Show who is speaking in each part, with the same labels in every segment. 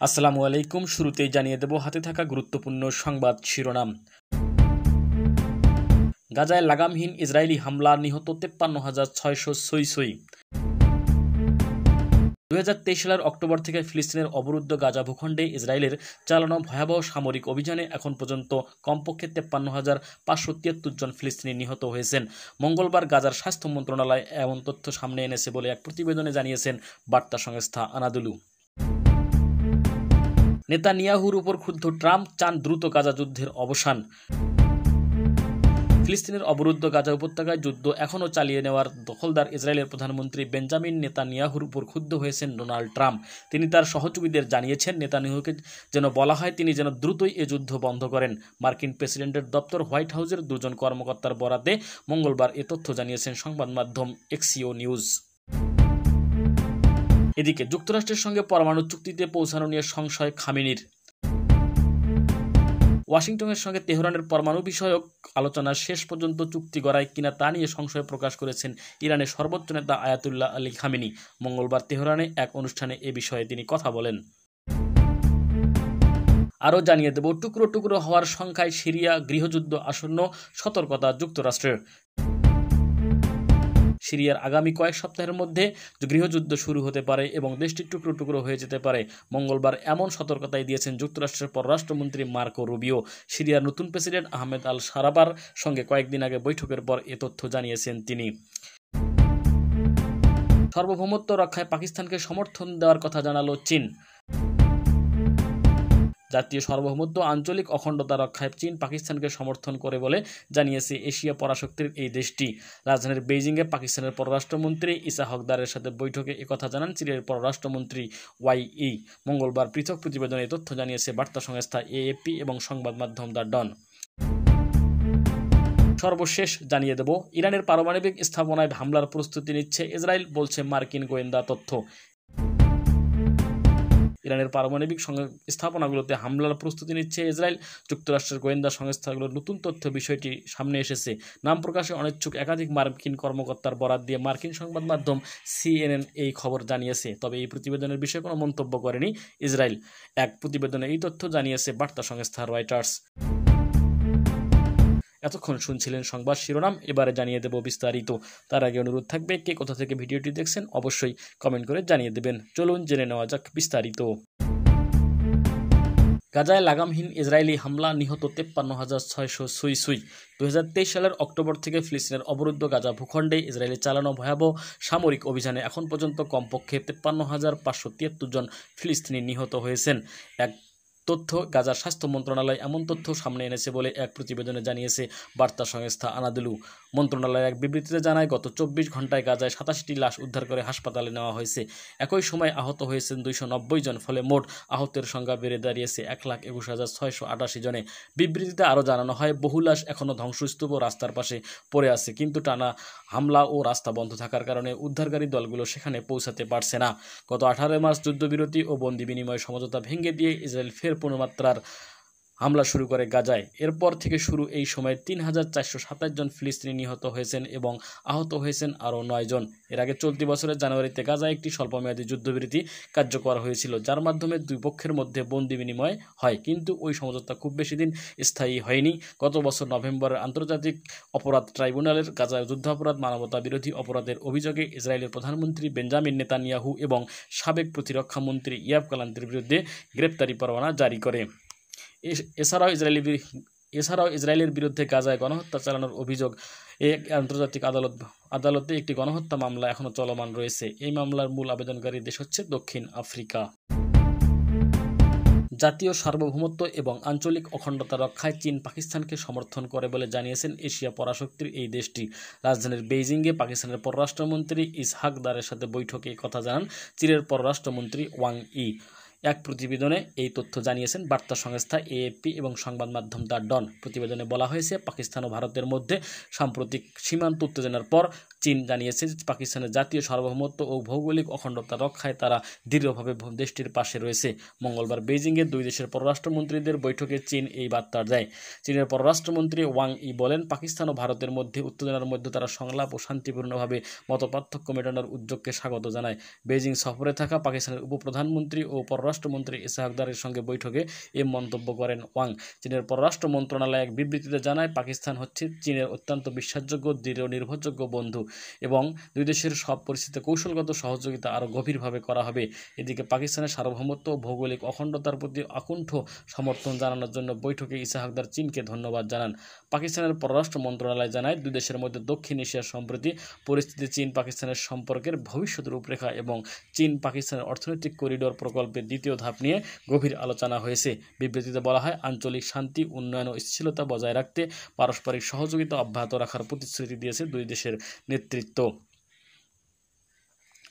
Speaker 1: আসসালামু আলাইকুম। শুরুতেই জানিয়ে দেব হাতে থাকা গুরুত্বপূর্ণ সংবাদ শিরোনাম। গাজায় লাগামহীন ইসরায়েলি হামলা, নিহত 53,600 সই সই। 2023 সালের অক্টোবর থেকে ফিলিস্তিনের অবরুদ্ধ গাজা ভূখণ্ডে ইসরায়েলের চালানো ভয়াবহ সামরিক অভিযানে এখন পর্যন্ত কমপক্ষে 53,573 জন ফিলিস্তিনি নিহত হয়েছেন। মঙ্গলবার গাজার স্বাস্থ্য মন্ত্রণালয় এমন তথ্য সামনে এনেছে বলে এক প্রতিবেদনে জানিয়েছেন বার্তা সংস্থা আনাদুলু। নেতানিয়াহুর উপর ক্ষুব্ধ ট্রাম্প, চান দ্রুত গাজা যুদ্ধের অবসান। ফিলিস্তিনের অবরুদ্ধ গাজা উপত্যকায় যুদ্ধ এখনও চালিয়ে নেওয়ার দখলদার ইসরায়েলের প্রধানমন্ত্রী বেঞ্জামিন নেতানিয়াহুর উপর ক্ষুব্ধ হয়েছেন ডোনাল্ড ট্রাম্প। তিনি তার সহযোগীদের জানিয়েছেন নেতানিয়াহুকে যেন বলা হয় তিনি যেন দ্রুতই এ যুদ্ধ বন্ধ করেন। মার্কিন প্রেসিডেন্টের দপ্তর হোয়াইট হাউসের দুজন কর্মকর্তার বরাতে মঙ্গলবার এ তথ্য জানিয়েছেন সংবাদ মাধ্যম এক্সিও নিউজ। এদিকে যুক্তরাষ্ট্রের সঙ্গে পরমাণু চুক্তিতে পৌঁছানো নিয়ে সংশয় খামেনির। ওয়াশিংটনের সঙ্গে তেহরানের পরমাণু বিষয়ক আলোচনা শেষ পর্যন্ত চুক্তি গড়ায় কিনা তা নিয়ে সংশয় প্রকাশ করেছেন ইরানের সর্বোচ্চ নেতা আয়াতুল্লাহ আলী খামেনি। মঙ্গলবার তেহরানে এক অনুষ্ঠানে এ বিষয়ে তিনি কথা বলেন। আরও জানিয়ে দেব, টুকরো টুকরো হওয়ার সংখ্যায় সিরিয়া, গৃহযুদ্ধ আসন্ন, সতর্কতা যুক্তরাষ্ট্রের। সিরিয়ার আগামী কয়েক সপ্তাহের মধ্যে গৃহযুদ্ধ শুরু হতে পারে এবং দেশটি টুকরো টুকরো হয়ে যেতে পারে। মঙ্গলবার এমন সতর্কতাই দিয়েছেন যুক্তরাষ্ট্রের পররাষ্ট্রমন্ত্রী মার্কো রুবিও। সিরিয়ার নতুন প্রেসিডেন্ট আহমেদ আল সারাবার সঙ্গে কয়েকদিন আগে বৈঠকের পর এ তথ্য জানিয়েছেন তিনি। সার্বভৌমত্ব রক্ষায় পাকিস্তানকে সমর্থন দেওয়ার কথা জানালো চীন। জাতীয় সার্বভৌমত্ব, আঞ্চলিক অখণ্ডতা রক্ষায় চীন পাকিস্তানকে সমর্থন করে বলে জানিয়েছে এশিয়া পরাশক্তির এই দেশটি। রাজধানীর বেইজিংয়ে পাকিস্তানের পররাষ্ট্রমন্ত্রী ইসা হকদারের সাথে বৈঠকে একথা জানান চীনের পররাষ্ট্রমন্ত্রী ওয়াই। মঙ্গলবার পৃথক প্রতিবেদনে তথ্য জানিয়েছে বার্তা সংস্থা এএফপি এবং সংবাদ মাধ্যম দ্য ডন। সর্বশেষ জানিয়ে দেব, ইরানের পারমাণবিক স্থাপনায় হামলার প্রস্তুতি নিচ্ছে ইসরায়েল, বলছে মার্কিন গোয়েন্দা তথ্য। ইরানের পারমাণবিক স্থাপনাগুলোতে হামলার প্রস্তুতি নিচ্ছে ইসরায়েল। যুক্তরাষ্ট্রের গোয়েন্দা সংস্থাগুলোর নতুন তথ্য বিষয়টি সামনে এসেছে। নাম প্রকাশে অনিচ্ছুক একাধিক মার্কিন কর্মকর্তার বরাত দিয়ে মার্কিন সংবাদ মাধ্যম CNN এই খবর জানিয়েছে। তবে এই প্রতিবেদনের বিষয়ে কোনো মন্তব্য করেনি ইসরায়েল। এক প্রতিবেদনে এই তথ্য জানিয়েছে বার্তা সংস্থা রয়টার্স। এতক্ষণ শুনছিলেন সংবাদ শিরোনাম, এবারে জানিয়ে দেব বিস্তারিত। তার আগে অনুরোধ থাকবে, কে কোথা থেকে ভিডিওটি দেখছেন অবশ্যই কমেন্ট করে জানিয়ে দেবেন। চলুন জেনে নেওয়া যাক বিস্তারিত। গাজায় লাগামহীন ইসরায়েলি হামলা, নিহত 53,600 সই সই। 2023 সালের অক্টোবর থেকে ফিলিস্তিনের অবরুদ্ধ গাজা ভূখণ্ডে ইসরায়েলের চালানো ভয়াবহ সামরিক অভিযানে এখন পর্যন্ত কমপক্ষে 53,573 জন ফিলিস্তিনি নিহত হয়েছেন। এক তথ্য গাজার স্বাস্থ্য মন্ত্রণালয় এমন তথ্য সামনে এনেছে বলে এক প্রতিবেদনে জানিয়েছে বার্তা সংস্থা আনাদুলু। মন্ত্রণালয় এক বিবৃতিতে জানায়, গত 24 ঘন্টায় গাজায় 87টি লাশ উদ্ধার করে হাসপাতালে নেওয়া হয়েছে। একই সময় আহত হয়েছেন 290 জন, ফলে মোট আহতের সংখ্যা বেড়ে দাঁড়িয়েছে 1,21,688 জনে। বিবৃতিতে আরও জানানো হয়, বহু লাশ এখনও ধ্বংসস্তূপ ও রাস্তার পাশে পড়ে আছে, কিন্তু টানা হামলা ও রাস্তা বন্ধ থাকার কারণে উদ্ধারকারী দলগুলো সেখানে পৌঁছাতে পারছে না। গত 18 মার্চ যুদ্ধবিরতি ও বন্দি বিনিময় সমঝোতা ভেঙে দিয়ে ইসরায়েল ফের পূর্ণমাত্রার হামলা শুরু করে গাজায়। এরপর থেকে শুরু এই সময়ে 3,427 জন ফিলিস্তিনি নিহত হয়েছেন এবং আহত হয়েছেন আরও 9 জন। এর আগে চলতি বছরের জানুয়ারিতে গাজায় একটি স্বল্পমেয়াদী যুদ্ধবিরতি কার্যকর হয়েছিল, যার মাধ্যমে দুই পক্ষের মধ্যে বন্দি বিনিময় হয়, কিন্তু ওই সমঝোতা খুব বেশি দিন স্থায়ী হয়নি। গত বছর নভেম্বরের আন্তর্জাতিক অপরাধ ট্রাইব্যুনালের গাজায় যুদ্ধাপরাধ, মানবতা বিরোধী অপরাধের অভিযোগে ইসরায়েলের প্রধানমন্ত্রী বেঞ্জামিন নেতানিয়াহু এবং সাবেক প্রতিরক্ষা মন্ত্রী ইয়াব গালান্তের বিরুদ্ধে গ্রেপ্তারি পরোয়ানা জারি করে। এছাড়াও ইসরায়েলের বিরুদ্ধে গাজায় গণহত্যা চালানোর অভিযোগ আন্তর্জাতিক আদালতে একটি গণহত্যা মামলা এখনও চলমান রয়েছে। এই মামলার মূল আবেদনকারী দেশ হচ্ছে দক্ষিণ আফ্রিকা। জাতীয় সার্বভৌমত্ব এবং আঞ্চলিক অখণ্ডতা রক্ষায় চীন পাকিস্তানকে সমর্থন করে বলে জানিয়েছেন এশিয়া পরাশক্তির এই দেশটি। রাজধানীর বেইজিংয়ে পাকিস্তানের পররাষ্ট্রমন্ত্রী ইসহাক দারের সাথে বৈঠকে কথা জানান চীনের পররাষ্ট্রমন্ত্রী ওয়াং। এক প্রতিবেদনে এই তথ্য জানিয়েছেন বার্তা সংস্থা এএফপি এবং সংবাদ মাধ্যম দ্য ডন। প্রতিবেদনে বলা হয়েছে, পাকিস্তান ও ভারতের মধ্যে সাম্প্রতিক সীমান্ত উত্তেজনার পর চীন জানিয়েছে যে পাকিস্তানের জাতীয় সার্বভৌমত্ব ও ভৌগোলিক অখণ্ডতা রক্ষায় তারা দৃঢ়ভাবে দেশটির পাশে রয়েছে। মঙ্গলবার বেইজিংয়ে দুই দেশের পররাষ্ট্রমন্ত্রীদের বৈঠকে চীন এই বার্তা দেয়। চীনের পররাষ্ট্রমন্ত্রী ওয়াং ই বলেন, পাকিস্তান ও ভারতের মধ্যে উত্তেজনার মধ্যে তারা সংলাপ ও শান্তিপূর্ণভাবে মতপার্থক্য মেটানোর উদ্যোগকে স্বাগত জানায়। বেইজিং সফরে থাকা পাকিস্তানের উপপ্রধানমন্ত্রী ও পররাষ্ট্রমন্ত্রী ইসহাকদারের সঙ্গে বৈঠকে এ মন্তব্য করেন ওয়াং। চীনের পররাষ্ট্র মন্ত্রণালয় এক বিবৃতিতে জানায়, পাকিস্তান হচ্ছে চীনের অত্যন্ত বিশ্বাসযোগ্য, দৃঢ়, নির্ভরযোগ্য বন্ধু এবং দুই দেশের সব পরিস্থিতিতে কৌশলগত সহযোগিতা আরও গভীরভাবে করা হবে। এদিকে পাকিস্তানের সার্বভৌমত্ব ও ভৌগোলিক অখণ্ডতার প্রতি আকুণ্ঠ সমর্থন জানানোর জন্য বৈঠকে ইসহাকদার চীনকে ধন্যবাদ জানান। পাকিস্তানের পররাষ্ট্র মন্ত্রণালয় জানায়, দুই দেশের মধ্যে দক্ষিণ এশিয়ার সম্প্রতি পরিস্থিতি, চীন পাকিস্তানের সম্পর্কের ভবিষ্যৎ রূপরেখা এবং চীন পাকিস্তানের অর্থনৈতিক করিডোর প্রকল্পের দ্বিতীয় ধাপ নিয়ে গভীর আলোচনা হয়েছে। বিবৃতিতে বলা হয়, আঞ্চলিক শান্তি, উন্নয়ন ও স্থিরতা বজায় রাখতে পারস্পরিক সহযোগিতা অব্যাহত রাখার প্রতিশ্রুতি দিয়েছে দুই দেশের নেতৃত্ব।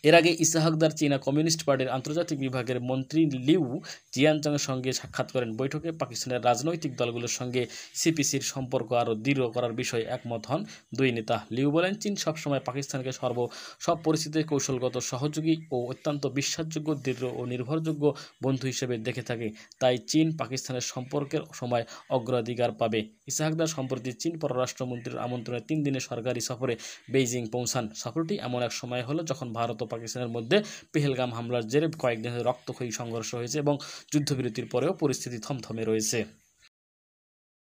Speaker 1: এর আগে ইসহাকদার চীনা কমিউনিস্ট পার্টির আন্তর্জাতিক বিভাগের মন্ত্রী লিউ জিয়ানচংয়ের সঙ্গে সাক্ষাৎ করেন। বৈঠকে পাকিস্তানের রাজনৈতিক দলগুলোর সঙ্গে সিপিসির সম্পর্ক আরও দৃঢ় করার বিষয়ে একমত হন দুই নেতা। লিউ বলেন, চীন সবসময় পাকিস্তানকে সব পরিস্থিতিতে কৌশলগত সহযোগী ও অত্যন্ত বিশ্বাসযোগ্য, দৃঢ় ও নির্ভরযোগ্য বন্ধু হিসেবে দেখে থাকে। তাই চীন পাকিস্তানের সম্পর্কের সময় অগ্রাধিকার পাবে। ইসহাকদার সম্প্রতি চীন পররাষ্ট্রমন্ত্রীর আমন্ত্রণে 3 দিনের সরকারি সফরে বেইজিং পৌঁছান। সফরটি এমন এক সময় হলো যখন ভারত ও পাকিস্তানের মধ্যে পেহেলগাম হামলার জেরে কয়েকদিন রক্তক্ষয়ী সংঘর্ষ হয়েছে এবং যুদ্ধবিরতির পরেও পরিস্থিতি থমথমে রয়েছে।